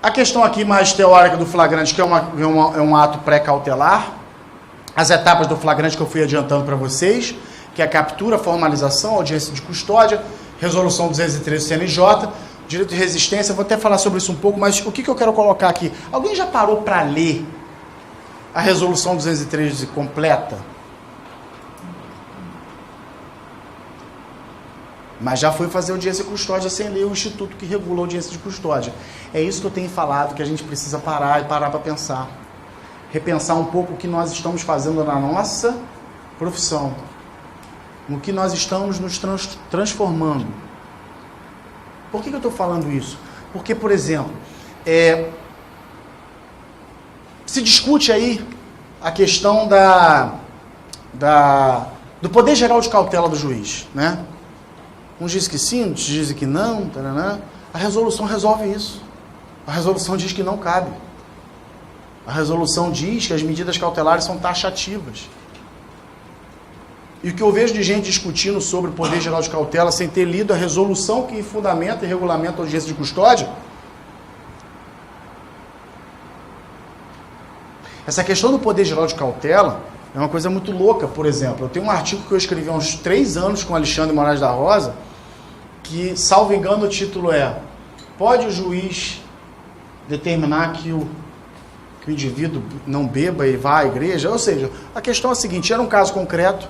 A questão aqui mais teórica do flagrante, que é um ato pré-cautelar. As etapas do flagrante que eu fui adiantando para vocês, que é a captura, formalização, audiência de custódia, resolução 213 do CNJ, direito de resistência. Vou até falar sobre isso um pouco, mas o que eu quero colocar aqui? Alguém já parou para ler a resolução 213 completa? Mas já foi fazer audiência de custódia sem ler o instituto que regula a audiência de custódia. É isso que eu tenho falado, que a gente precisa parar para pensar. Repensar um pouco o que nós estamos fazendo na nossa profissão. No que nós estamos nos transformando. Por que eu estou falando isso? Porque, por exemplo, se discute aí a questão do poder geral de cautela do juiz, né? Uns dizem que sim, outros dizem que não. Taranã. A resolução resolve isso. A resolução diz que não cabe. A resolução diz que as medidas cautelares são taxativas. E o que eu vejo de gente discutindo sobre o poder geral de cautela sem ter lido a resolução que fundamenta e regulamenta a audiência de custódia, essa questão do poder geral de cautela é uma coisa muito louca. Por exemplo, eu tenho um artigo que eu escrevi há uns 3 anos com Alexandre Moraes da Rosa, que, salvo engano, o título é: pode o juiz determinar que o indivíduo não beba e vá à igreja? Ou seja, a questão é a seguinte: era um caso concreto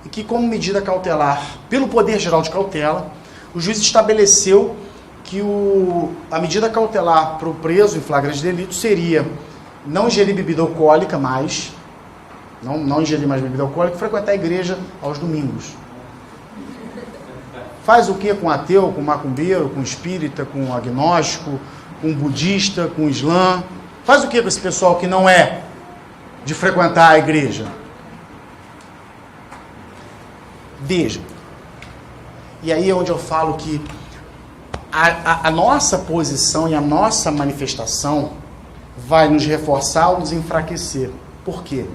e que, como medida cautelar, pelo poder geral de cautela, o juiz estabeleceu que a medida cautelar para o preso em flagrante delito seria não ingerir bebida alcoólica mais, não ingerir mais bebida alcoólica, e frequentar a igreja aos domingos. Faz o que com ateu, com macumbeiro, com espírita, com agnóstico, com budista, com islã? Faz o que com esse pessoal que não é de frequentar a igreja? Veja. E aí é onde eu falo que a nossa posição e a nossa manifestação vai nos reforçar ou nos enfraquecer. Por quê?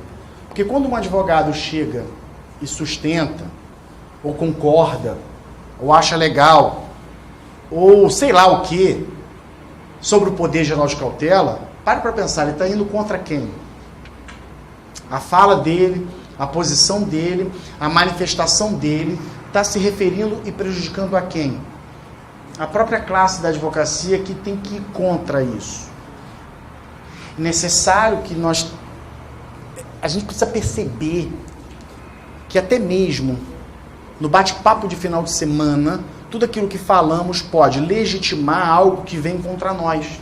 Porque quando um advogado chega e sustenta, ou concorda, ou acha legal, ou sei lá o que, sobre o poder geral de cautela, para pensar, ele está indo contra quem? A fala dele, a posição dele, a manifestação dele, está se referindo e prejudicando a quem? A própria classe da advocacia que tem que ir contra isso. É necessário que a gente precisa perceber que até mesmo no bate-papo de final de semana, tudo aquilo que falamos pode legitimar algo que vem contra nós.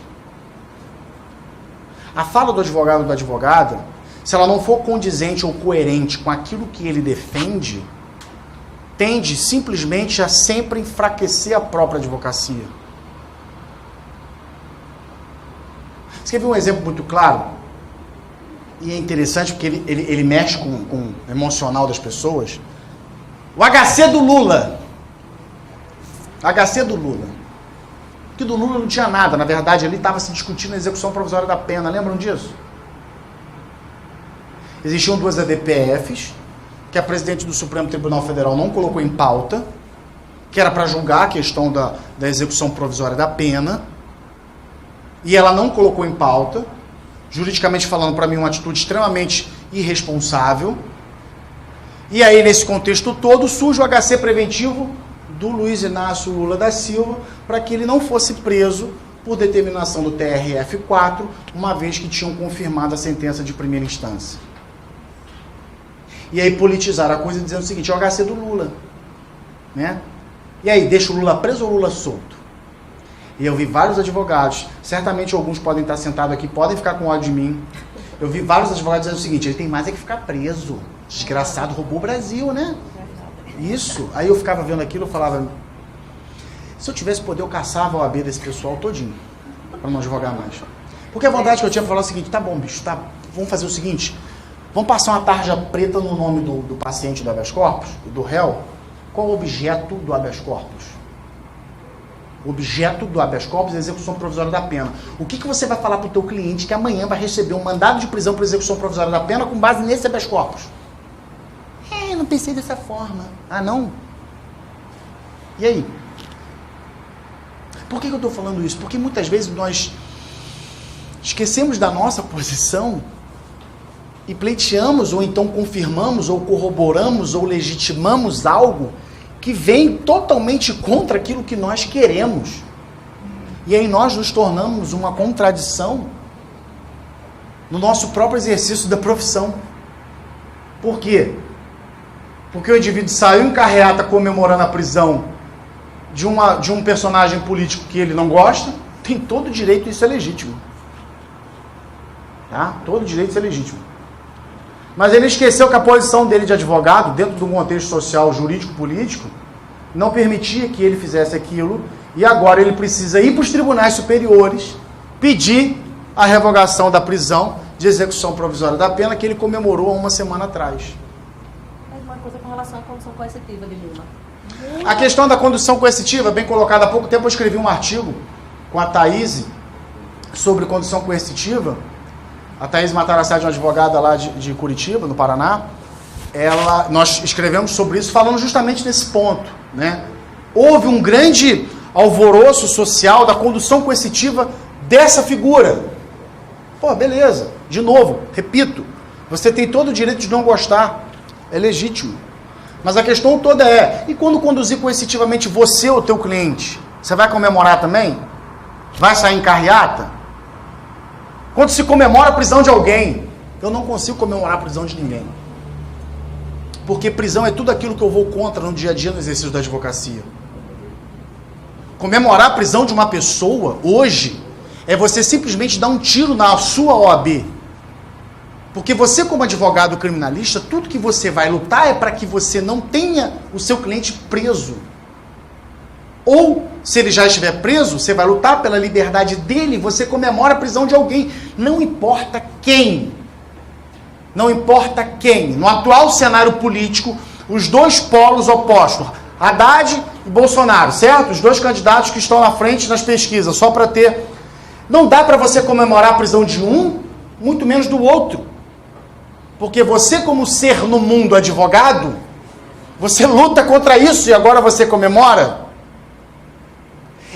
A fala do advogado ou da advogada, se ela não for condizente ou coerente com aquilo que ele defende, tende simplesmente a sempre enfraquecer a própria advocacia. Você quer ver um exemplo muito claro? E é interessante porque ele mexe com o emocional das pessoas. O HC do Lula. HC do Lula. Que do Lula não tinha nada. Na verdade, ali estava se discutindo a execução provisória da pena. Lembram disso? Existiam 2 ADPFs que a presidente do Supremo Tribunal Federal não colocou em pauta, que era para julgar a questão da execução provisória da pena, e ela não colocou em pauta, juridicamente falando, para mim, uma atitude extremamente irresponsável. E aí, nesse contexto todo, surge o HC preventivo do Luiz Inácio Lula da Silva, para que ele não fosse preso por determinação do TRF4, uma vez que tinham confirmado a sentença de primeira instância. E aí politizaram a coisa dizendo o seguinte: é o HC do Lula, né? E aí, deixa o Lula preso ou o Lula solto? E eu vi vários advogados, certamente alguns podem estar sentados aqui, podem ficar com ódio de mim. Eu vi vários advogados dizendo o seguinte: ele tem mais é que ficar preso. Desgraçado, roubou o Brasil, né? Isso. Aí eu ficava vendo aquilo e falava: se eu tivesse poder, eu caçava a OAB desse pessoal todinho, para não advogar mais. Porque a vontade que eu tinha para falar é o seguinte: tá bom, bicho, tá, vamos fazer o seguinte, vamos passar uma tarja preta no nome do paciente do habeas corpus, do réu. Qual o objeto do habeas corpus? O objeto do habeas corpus é a execução provisória da pena. O que você vai falar para o teu cliente que amanhã vai receber um mandado de prisão por execução provisória da pena com base nesse habeas corpus? Eu não pensei dessa forma. Ah, não? E aí? Por que eu estou falando isso? Porque muitas vezes nós esquecemos da nossa posição e pleiteamos, ou então confirmamos, ou corroboramos, ou legitimamos algo que vem totalmente contra aquilo que nós queremos. E aí nós nos tornamos uma contradição no nosso próprio exercício da profissão. Por quê? Porque o indivíduo saiu em carreata comemorando a prisão de um personagem político que ele não gosta, tem todo o direito, isso é legítimo. Tá? Todo o direito, isso é legítimo. Mas ele esqueceu que a posição dele de advogado, dentro de um contexto social, jurídico, político, não permitia que ele fizesse aquilo, e agora ele precisa ir para os tribunais superiores, pedir a revogação da prisão de execução provisória da pena que ele comemorou há uma semana atrás. Mais uma coisa com relação à condução coercitiva de Lima. A questão da condução coercitiva, bem colocada, há pouco tempo eu escrevi um artigo com a Thaís sobre condução coercitiva. A Thaís Matarassá, de uma advogada lá de Curitiba, no Paraná, nós escrevemos sobre isso, falando justamente nesse ponto, né? Houve um grande alvoroço social da condução coercitiva dessa figura. Pô, beleza. De novo, repito, você tem todo o direito de não gostar. É legítimo. Mas a questão toda é, e quando conduzir coercitivamente você ou o teu cliente? Você vai comemorar também? Vai sair em carreata? Quando se comemora a prisão de alguém, eu não consigo comemorar a prisão de ninguém. Porque prisão é tudo aquilo que eu vou contra no dia a dia no exercício da advocacia. Comemorar a prisão de uma pessoa, hoje, é você simplesmente dar um tiro na sua OAB. Porque você, como advogado criminalista, tudo que você vai lutar é para que você não tenha o seu cliente preso. Ou, se ele já estiver preso, você vai lutar pela liberdade dele, você comemora a prisão de alguém. Não importa quem. Não importa quem. No atual cenário político, os dois polos opostos, Haddad e Bolsonaro, certo? Os dois candidatos que estão na frente nas pesquisas, só para ter... Não dá para você comemorar a prisão de um, muito menos do outro. Porque você, como ser no mundo advogado, você luta contra isso e agora você comemora.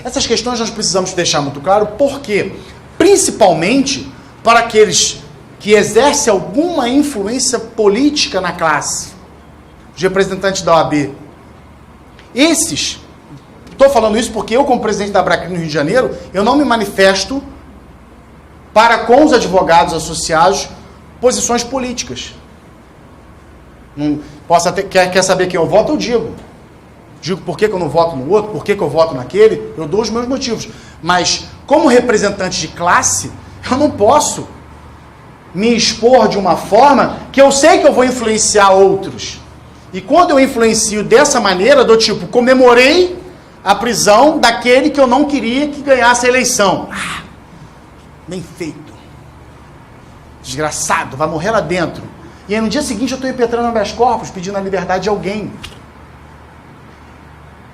Essas questões nós precisamos deixar muito claro, porque, principalmente para aqueles que exercem alguma influência política na classe, os representantes da OAB. Esses, estou falando isso porque eu, como presidente da Abracrim no Rio de Janeiro, eu não me manifesto para com os advogados associados posições políticas. Não posso até, quer saber quem eu voto? Eu digo. Digo por que eu não voto no outro, por que eu voto naquele, eu dou os meus motivos. Mas, como representante de classe, eu não posso me expor de uma forma que eu sei que eu vou influenciar outros. E quando eu influencio dessa maneira, do tipo, comemorei a prisão daquele que eu não queria que ganhasse a eleição. Ah, bem feito. Desgraçado, vai morrer lá dentro. E aí no dia seguinte eu estou impetrando habeas corpus, pedindo a liberdade de alguém.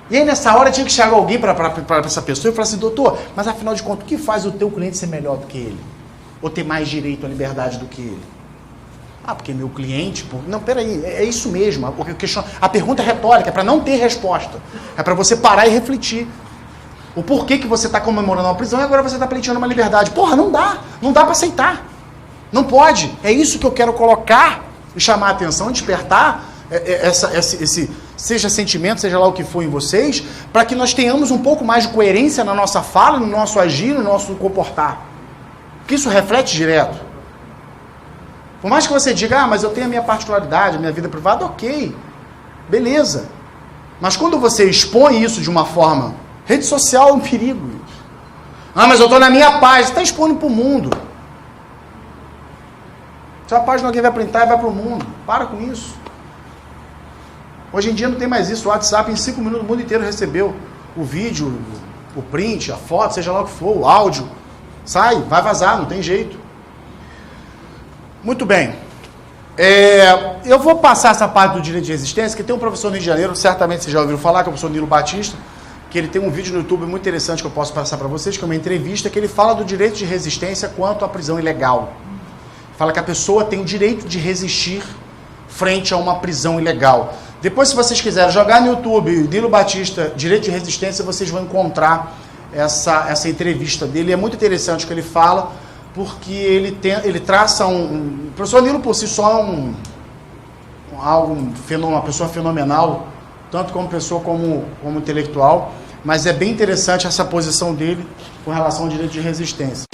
E aí nessa hora tinha que chegar alguém para essa pessoa e falar assim, doutor, mas afinal de contas, o que faz o teu cliente ser melhor do que ele? Ou ter mais direito à liberdade do que ele? Ah, porque meu cliente... Não, peraí, é isso mesmo. A pergunta é retórica, é para não ter resposta. É para você parar e refletir. O porquê que você está comemorando uma prisão e agora você está pleiteando uma liberdade. Porra, não dá. Não dá para aceitar. Não pode. É isso que eu quero colocar e chamar a atenção, despertar esse seja sentimento, seja lá o que for em vocês, para que nós tenhamos um pouco mais de coerência na nossa fala, no nosso agir, no nosso comportar. Porque isso reflete direto. Por mais que você diga, mas eu tenho a minha particularidade, a minha vida privada, ok. Beleza. Mas quando você expõe isso de uma forma... Rede social é um perigo. Ah, mas eu estou na minha página. Você está expondo para o mundo. Se a página alguém vai printar e vai para o mundo. Para com isso. Hoje em dia não tem mais isso. O WhatsApp, em 5 minutos, o mundo inteiro recebeu o vídeo, o print, a foto, seja lá o que for, o áudio. Sai, vai vazar, não tem jeito. Muito bem. Eu vou passar essa parte do direito de resistência, que tem um professor no Rio de Janeiro, certamente vocês já ouviram falar, que é o professor Nilo Batista, que ele tem um vídeo no YouTube muito interessante que eu posso passar para vocês, que é uma entrevista, que ele fala do direito de resistência quanto à prisão ilegal. Fala que a pessoa tem o direito de resistir frente a uma prisão ilegal. Depois, se vocês quiserem jogar no YouTube, Nilo Batista, direito de resistência, vocês vão encontrar essa entrevista dele. É muito interessante o que ele fala, porque ele traça o professor Nilo por si só é uma pessoa fenomenal, tanto como pessoa como intelectual, mas é bem interessante essa posição dele com relação ao direito de resistência.